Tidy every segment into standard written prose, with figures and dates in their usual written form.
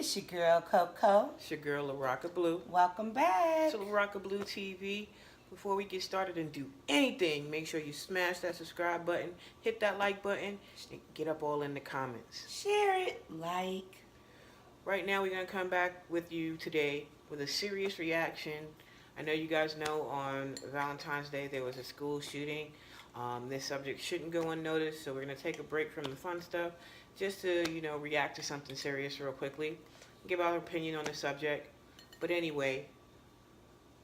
It's your girl, KoKo. It's your girl, La Rocka Blue. Welcome back to La Rocka Blue TV. Before we get started and do anything, make sure you smash that subscribe button, hit that like button, and get up all in the comments. Share it, like. Right now, we're going to come back with you today with a serious reaction. I know you guys know on Valentine's Day there was a school shooting. This subject shouldn't go unnoticed, so we're going to take a break from the fun stuff just to, react to something serious real quickly, give our opinion on the subject. But anyway,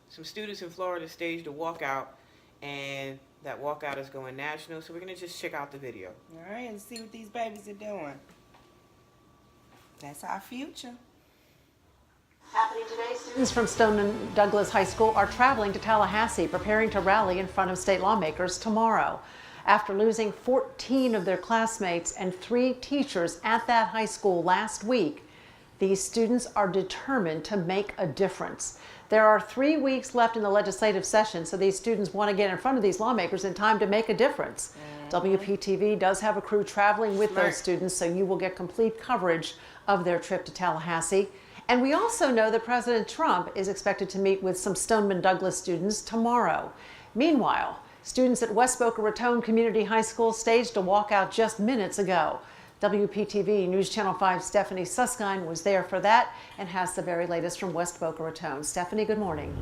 some students in Florida staged a walkout, and that walkout is going national, so we're going to just check out the video. All right, and see what these babies are doing. That's our future. Happening today, students from Stoneman Douglas High School are traveling to Tallahassee, preparing to rally in front of state lawmakers tomorrow. After losing 14 of their classmates and 3 teachers at that high school last week, these students are determined to make a difference. There are 3 weeks left in the legislative session, so these students want to get in front of these lawmakers in time to make a difference. WPTV does have a crew traveling with those students, so you will get complete coverage of their trip to Tallahassee. And we also know that President Trump is expected to meet with some Stoneman Douglas students tomorrow. Meanwhile, students at West Boca Raton Community High School staged a walkout just minutes ago. WPTV News Channel 5's Stephanie Susskind was there for that and has the very latest from West Boca Raton. Stephanie, good morning.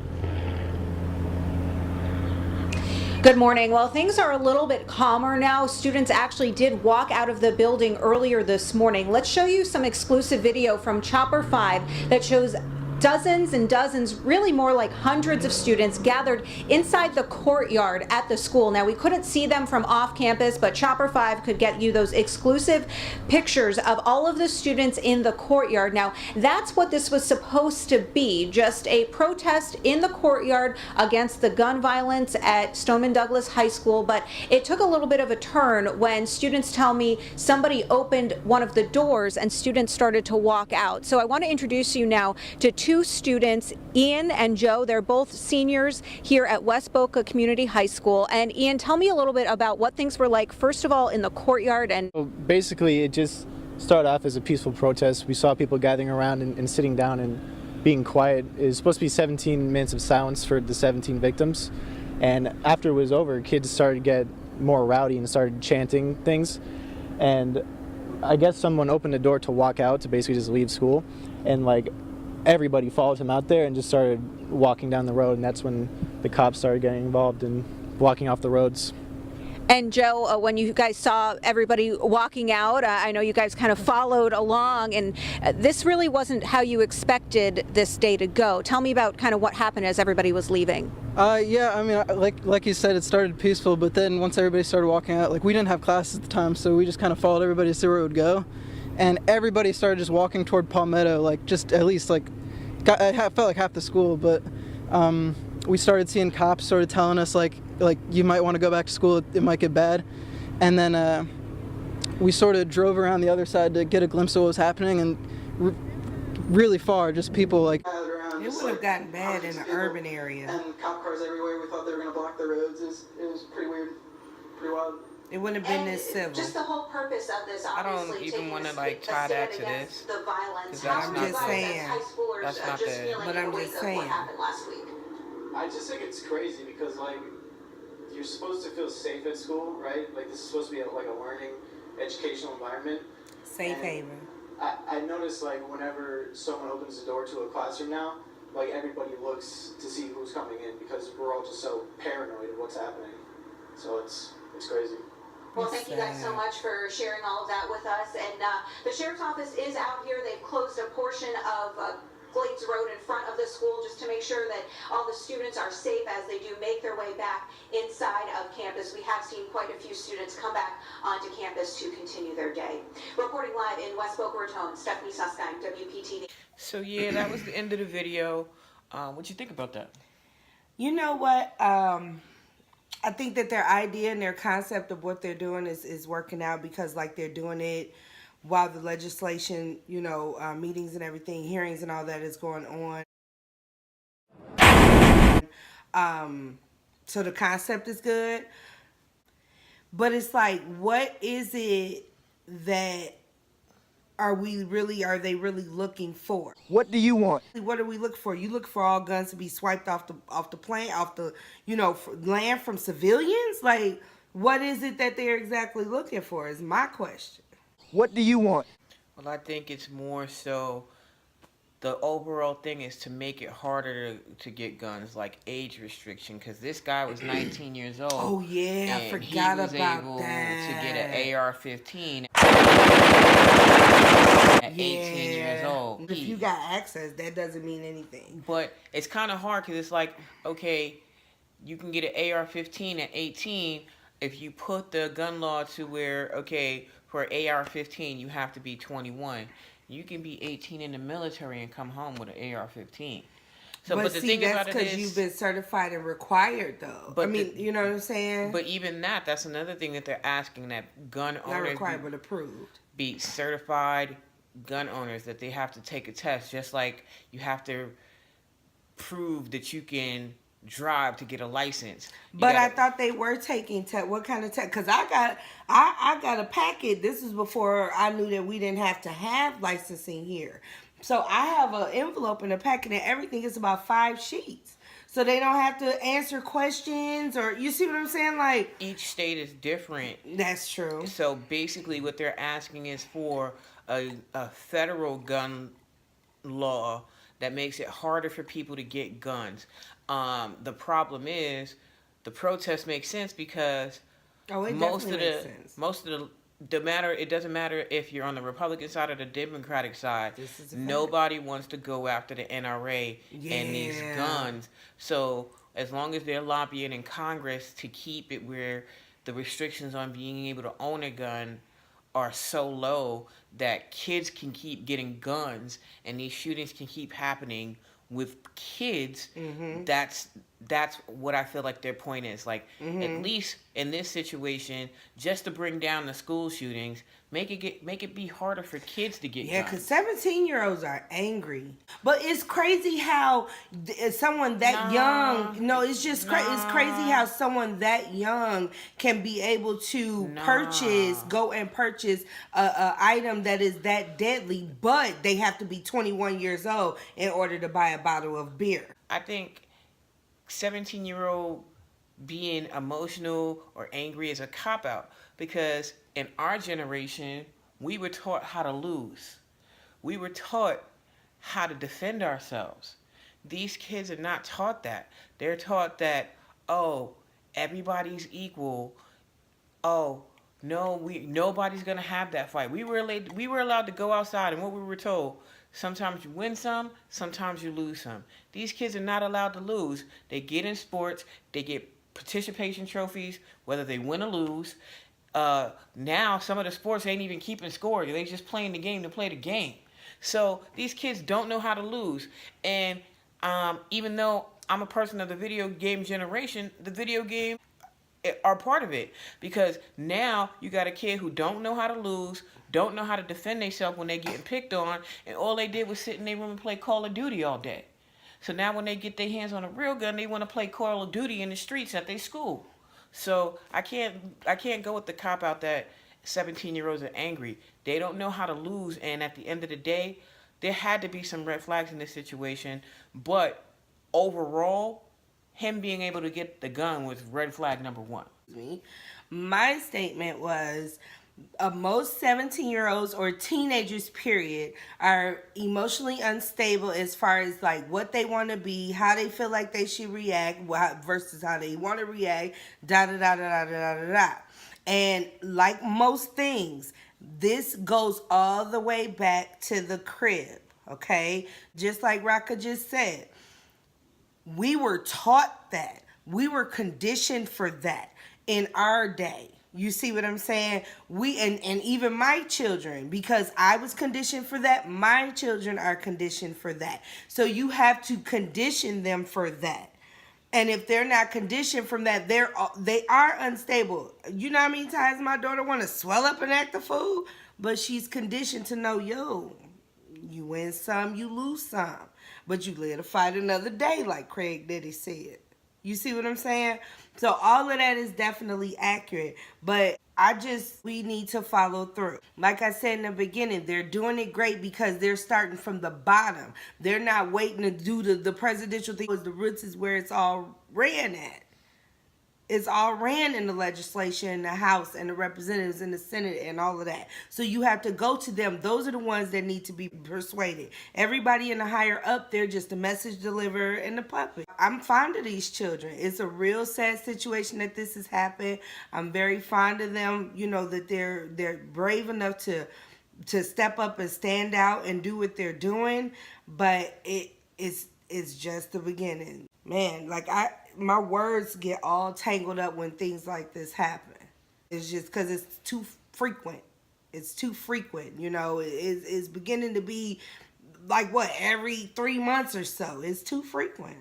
Good morning. Well, things are a little bit calmer now. Students actually did walk out of the building earlier this morning. Let's show you some exclusive video from Chopper 5 that shows dozens and dozens, really more like hundreds of students gathered inside the courtyard at the school. Now, we couldn't see them from off campus, but Chopper 5 could get you those exclusive pictures of all of the students in the courtyard. Now, that's what this was supposed to be, just a protest in the courtyard against the gun violence at Stoneman Douglas High School, but it took a little bit of a turn when students tell me somebody opened one of the doors and students started to walk out. So I want to introduce you now to 2 students, Ian and Joe. They're both seniors here at West Boca Community High School. And Ian, tell me a little bit about what things were like, first of all, in the courtyard. And well, basically, it just started off as a peaceful protest. We saw people gathering around and sitting down and being quiet. It was supposed to be 17 minutes of silence for the 17 victims. And after it was over, kids started to get more rowdy and started chanting things. And I guess someone opened the door to walk out, to basically just leave school. And everybody followed him out there and just started walking down the road, and that's when the cops started getting involved and blocking off the roads. And Joe, when you guys saw everybody walking out, I know you guys kind of followed along, and this really wasn't how you expected this day to go. Tell me about kind of what happened as everybody was leaving. Yeah, I mean, like you said, it started peaceful, but then once everybody started walking out, we didn't have classes at the time, so we just kind of followed everybody to see where it would go. And everybody started just walking toward Palmetto, just at least I felt like half the school, but we started seeing cops started telling us you might want to go back to school, it might get bad. And then we sort of drove around the other side to get a glimpse of what was happening, and really far, just people It would have gotten bad in an urban area. And cop cars everywhere. We thought they were going to block the roads. It was pretty weird, pretty wild. It wouldn't have been this civil. Just the whole purpose of this, I obviously, don't even want to taking tie that stand to against this. The violence. That's I'm not just the- saying. High schoolers That's not just the- feeling But in I'm the wake just of saying. what happened last week. I just think it's crazy because you're supposed to feel safe at school, right? This is supposed to be a learning, educational environment. Safe haven. I notice whenever someone opens the door to a classroom now, everybody looks to see who's coming in because we're all just so paranoid of what's happening. So it's crazy. Well, thank you guys so much for sharing all of that with us. And the sheriff's office is out here. They've closed a portion of Glades Road in front of the school just to make sure that all the students are safe as they do make their way back inside of campus. We have seen quite a few students come back onto campus to continue their day. Reporting live in West Boca Raton, Stephanie Susskind, WPTV. So yeah, that was the end of the video. What you think about that? You know what? I think that their idea and their concept of what they're doing is working out because they're doing it while the legislation, meetings and everything, hearings and all that is going on. So the concept is good. But it's what is it that are they really looking for? What do you want? What are we looking for? You look for all guns to be swiped off the plane, off the land from civilians? Like, what is it that they're exactly looking for is my question. What do you want? Well, I think it's more so the overall thing is to make it harder to get guns, like age restriction, because this guy was 19 years old. Oh yeah, I and forgot he was about able that. to get an AR-15 at 18 years old. If you got access, that doesn't mean anything. But it's kind of hard because it's like, okay, you can get an AR-15 at 18 if you put the gun law to where, okay, for AR-15 you have to be 21. You can be 18 in the military and come home with an AR-15. So, but the see, thing that's about it because is, you've been certified and required, though. But I mean, you know what I'm saying? But even that's another thing that they're asking, that gun Not owners required, but approved. be certified gun owners, that they have to take a test, just like you have to prove that you can drive to get a license. But I thought they were taking test. What kind of test? Because I got a packet. This is before I knew that we didn't have to have licensing here. So I have an envelope in a packet, and everything is about 5 sheets. So they don't have to answer questions, or you see what I'm saying? Like, each state is different. That's true. So basically what they're asking is for a federal gun law that makes it harder for people to get guns. The problem is the protest makes sense because most of the matter, it doesn't matter if you're on the Republican side or the Democratic side. Nobody wants to go after the NRA and these guns. So as long as they're lobbying in Congress to keep it where the restrictions on being able to own a gun are so low that kids can keep getting guns and these shootings can keep happening with kids, that's what I feel like their point is. Like, at least in this situation, just to bring down the school shootings, make it be harder for kids to get guns. Because 17-year-olds are angry. But it's crazy how someone that young, it's just it's crazy how someone that young can be able to go and purchase a item that is that deadly, but they have to be 21 years old in order to buy a bottle of beer. I think 17-year-old being emotional or angry is a cop-out, because in our generation, we were taught how to lose. We were taught how to defend ourselves. These kids are not taught that. They're taught that, oh, everybody's equal. Oh, no, nobody's gonna have that fight. We were allowed to go outside, and what we were told, sometimes you win some, sometimes you lose some. These kids are not allowed to lose. They get in sports, they get participation trophies, whether they win or lose. Now some of the sports ain't even keeping score. They just playing the game to play the game. So these kids don't know how to lose. And even though I'm a person of the video game generation, the video game are part of it, because now you got a kid who don't know how to lose, don't know how to defend themselves when they getting picked on, and all they did was sit in their room and play Call of Duty all day. So now when they get their hands on a real gun, they want to play Call of Duty in the streets at their school. So I can't go with the cop out that 17-year-olds are angry. They don't know how to lose, and at the end of the day, there had to be some red flags in this situation, but overall, him being able to get the gun was red flag number 1. My statement was, most 17-year-olds or teenagers, period, are emotionally unstable as far as like what they want to be, how they feel like they should react versus how they want to react, And like most things, this goes all the way back to the crib, okay? Just like Raka just said, we were taught that. We were conditioned for that in our day. You see what I'm saying? And even my children, because I was conditioned for that, my children are conditioned for that. So you have to condition them for that. And if they're not conditioned from that, they are unstable. You know how many times my daughter want to swell up and act a fool? But she's conditioned to know, you win some, you lose some. But you live to fight another day, like Craig Diddy said. You see what I'm saying? So all of that is definitely accurate. But We need to follow through. Like I said in the beginning, they're doing it great because they're starting from the bottom. They're not waiting to do the presidential thing. The roots is where it's all ran at. It's all ran in the legislation, in the House, and the representatives in the Senate, and all of that. So you have to go to them. Those are the ones that need to be persuaded. Everybody in the higher up, they're just a message deliverer and the puppet. I'm fond of these children. It's a real sad situation that this has happened. I'm very fond of them, you know, that they're brave enough to step up and stand out and do what they're doing. But it's just the beginning. Man, like my words get all tangled up when things like this happen. It's just because it's too frequent. It's too frequent, you know. It's beginning to be like, what, every 3 months or so. It's too frequent.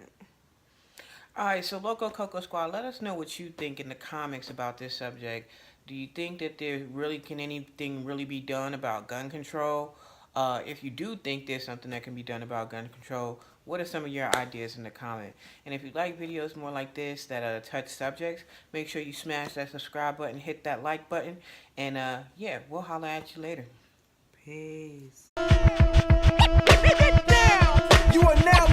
All right, so Loco Coco Squad, let us know what you think in the comments about this subject. Do you think that anything really be done about gun control? If you do think there's something that can be done about gun control, what are some of your ideas in the comment? And if you like videos more like this that touch subjects, make sure you smash that subscribe button, hit that like button, and yeah, we'll holler at you later. Peace. You are now